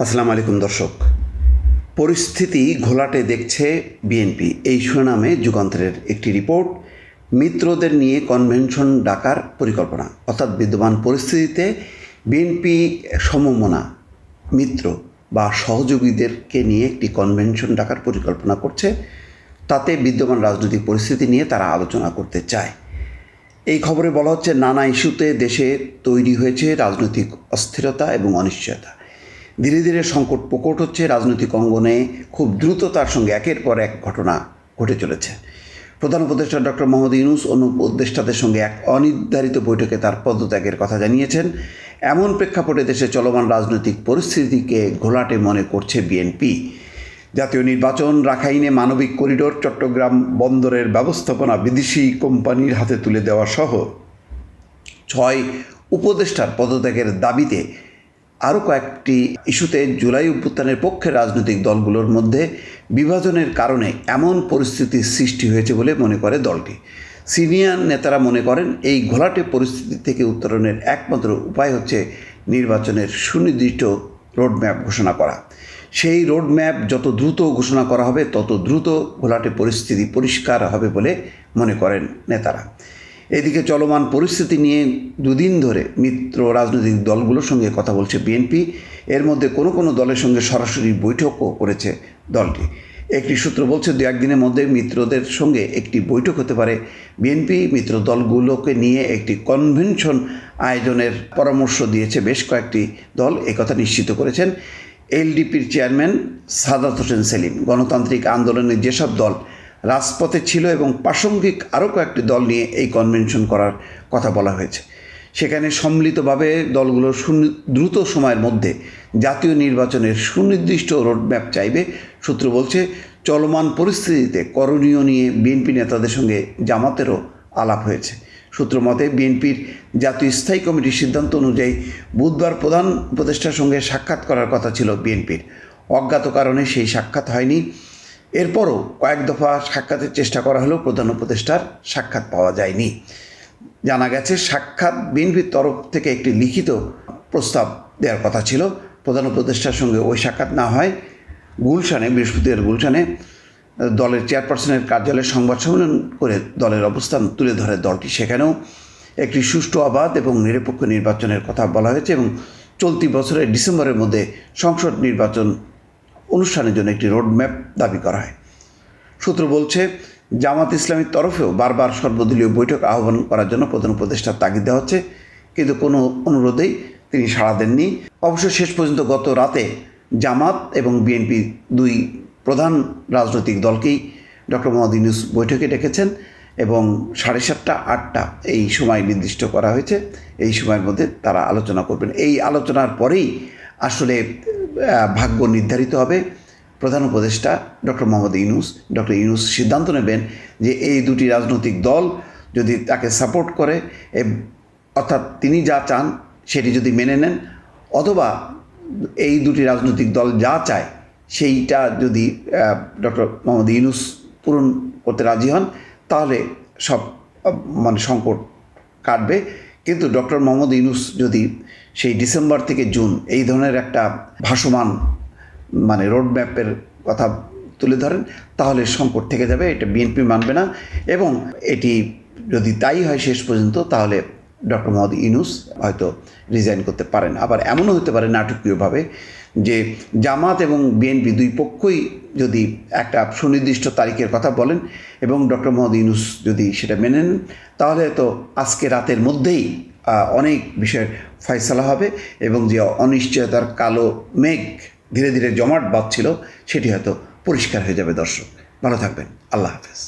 আসসালামু আলাইকুম দর্শক। পরিস্থিতি ঘোলাটে দেখছে বিএনপি, এই শিরোনামে যুগান্তরের একটি রিপোর্ট। মিত্রদের নিয়ে কনভেনশন ডাকার পরিকল্পনা, অর্থাৎ বিদ্যমান পরিস্থিতিতে বিএনপি সমমনা মিত্র বা সহযোগীদেরকে নিয়ে একটি কনভেনশন ডাকার পরিকল্পনা করছে। তাতে বিদ্যমান রাজনৈতিক পরিস্থিতি নিয়ে তারা আলোচনা করতে চায়। এই খবরে বলা হচ্ছে, নানা ইস্যুতে দেশে তৈরি হয়েছে রাজনৈতিক অস্থিরতা এবং অনিশ্চয়তা। ধীরে ধীরে সংকট প্রকট হচ্ছে রাজনৈতিক অঙ্গনে। খুব দ্রুততার সঙ্গে একের পর এক ঘটনা ঘটে চলেছে। প্রধান উপদেষ্টা ডক্টর মোহাম্মদ ইউনূস অন্য উপদেষ্টাদের সঙ্গে এক অনির্ধারিত বৈঠকে তার পদত্যাগের কথা জানিয়েছেন। এমন প্রেক্ষাপটে দেশে চলমান রাজনৈতিক পরিস্থিতিকে ঘোলাটে মনে করছে বিএনপি। জাতীয় নির্বাচন, রাখাইনে মানবিক করিডোর, চট্টগ্রাম বন্দরের ব্যবস্থাপনা বিদেশি কোম্পানির হাতে তুলে দেওয়া সহ 6 উপদেষ্টার পদত্যাগের দাবিতে আরও কয়েকটি ইস্যুতে জুলাই অভ্যুত্থানের পক্ষের রাজনৈতিক দলগুলোর মধ্যে বিভাজনের কারণে এমন পরিস্থিতির সৃষ্টি হয়েছে বলে মনে করে দলটি। সিনিয়র নেতারা মনে করেন, এই ঘোলাটে পরিস্থিতি থেকে উত্তরণের একমাত্র উপায় হচ্ছে নির্বাচনের সুনির্দিষ্ট রোডম্যাপ ঘোষণা করা। সেই রোডম্যাপ যত দ্রুত ঘোষণা করা হবে, তত দ্রুত ঘোলাটে পরিস্থিতি পরিষ্কার হবে বলে মনে করেন নেতারা। এদিকে চলমান পরিস্থিতি নিয়ে দুদিন ধরে মিত্র রাজনৈতিক দলগুলোর সঙ্গে কথা বলছে বিএনপি। এর মধ্যে কোনো কোনো দলের সঙ্গে সরাসরি বৈঠকও করেছে দলটি। একটি সূত্র বলছে, 2-1 দিনের মধ্যে মিত্রদের সঙ্গে একটি বৈঠক হতে পারে। বিএনপি মিত্র দলগুলোকে নিয়ে একটি কনভেনশন আয়োজনের পরামর্শ দিয়েছে বেশ কয়েকটি দল, একথা নিশ্চিত করেছেন এলডিপির চেয়ারম্যান সাদাত হোসেন সেলিম। গণতান্ত্রিক আন্দোলনের যেসব দল রাজপথে ছিল এবং প্রাসঙ্গিক আরও কয়েকটি দল নিয়ে এই কনভেনশন করার কথা বলা হয়েছে। সেখানে সম্মিলিতভাবে দলগুলো দ্রুত সময়ের মধ্যে জাতীয় নির্বাচনের সুনির্দিষ্ট রোডম্যাপ চাইবে। সূত্র বলছে, চলমান পরিস্থিতিতে করণীয় নিয়ে বিএনপি নেতাদের সঙ্গে জামাতেরও আলাপ হয়েছে। সূত্র মতে, বিএনপির জাতীয় স্থায়ী কমিটির সিদ্ধান্ত অনুযায়ী বুধবার প্রধান উপদেষ্টার সঙ্গে সাক্ষাৎ করার কথা ছিল বিএনপির। অজ্ঞাত কারণে সেই সাক্ষাৎ হয়নি। এরপরও কয়েক দফা সাক্ষাতের চেষ্টা করা হলেও প্রধান উপদেষ্টার সাক্ষাৎ পাওয়া যায়নি। জানা গেছে, সাক্ষাৎ বিএনপির তরফ থেকে একটি লিখিত প্রস্তাব দেওয়ার কথা ছিল। প্রধান উপদেষ্টার সঙ্গে ওই সাক্ষাৎ না হয় গুলশানে, বৃহস্পতিবার গুলশানে দলের চেয়ারপারসনের কার্যালয়ে সংবাদ সম্মেলন করে দলের অবস্থান তুলে ধরে দলটি। সেখানেও একটি সুষ্ঠু, অবাধ এবং নিরপেক্ষ নির্বাচনের কথা বলা হয়েছে এবং চলতি বছরের ডিসেম্বরের মধ্যে সংসদ নির্বাচন অনুষ্ঠানের জন্য একটি রোডম্যাপ দাবি করা হয়। সূত্র বলছে, জামাত ইসলামীর তরফেও বারবার সর্বদলীয় বৈঠক আহ্বান করার জন্য প্রধান উপদেষ্টার তাগিদ দেওয়া হচ্ছে, কিন্তু কোনো অনুরোধেই তিনি সাড়া দেননি। অবশ্য শেষ পর্যন্ত গত রাতে জামাত এবং বিএনপি দুই প্রধান রাজনৈতিক দলকেই ডক্টর মোহাম্মদ ইউনূস বৈঠকে ডেকেছেন এবং 7:30-8টা এই সময় নির্দিষ্ট করা হয়েছে। এই সময়ের মধ্যে তারা আলোচনা করবেন। এই আলোচনার পরেই আসলে ভাগ্য নির্ধারিত হবে। প্রধান উপদেষ্টা ডক্টর মোহাম্মদ ইউনূস, ডক্টর ইউনূস সিদ্ধান্ত নেবেন যে এই দুটি রাজনৈতিক দল যদি তাকে সাপোর্ট করে, অর্থাৎ তিনি যা চান সেটি যদি মেনে নেন, অথবা এই দুটি রাজনৈতিক দল যা চায় সেইটা যদি ডক্টর মোহাম্মদ ইউনূস পূরণ করতে রাজি হন, তাহলে সব সংকট কাটবে। কিন্তু ডক্টর মোহাম্মদ ইউনূস যদি সেই ডিসেম্বর থেকে জুন এই ধরনের একটা ভাসমান রোডম্যাপের কথা তুলে ধরেন, তাহলে সংকট থেকে যাবে। এটা বিএনপি মানবে না এবং এটি যদি তাই হয় শেষ পর্যন্ত, তাহলে ডক্টর মোহাম্মদ ইউনূস হয়তো রিজাইন করতে পারেন। আবার এমনও হতে পারে নাটকীয়ভাবে যে জামাত এবং বিএনপি দুই পক্ষই যদি একটা সুনির্দিষ্ট তারিখের কথা বলেন এবং ডক্টর মোহাম্মদ ইউনূস যদি সেটা মেনে নেন, তাহলে তো আজকে রাতের মধ্যেই অনেক বিষয়ের ফয়সালা হবে এবং যে অনিশ্চয়তার কালো মেঘ ধীরে ধীরে জমাট বাঁধছিল সেটি হয়তো পরিষ্কার হয়ে যাবে। দর্শক ভালো থাকবেন, আল্লাহ হাফেজ।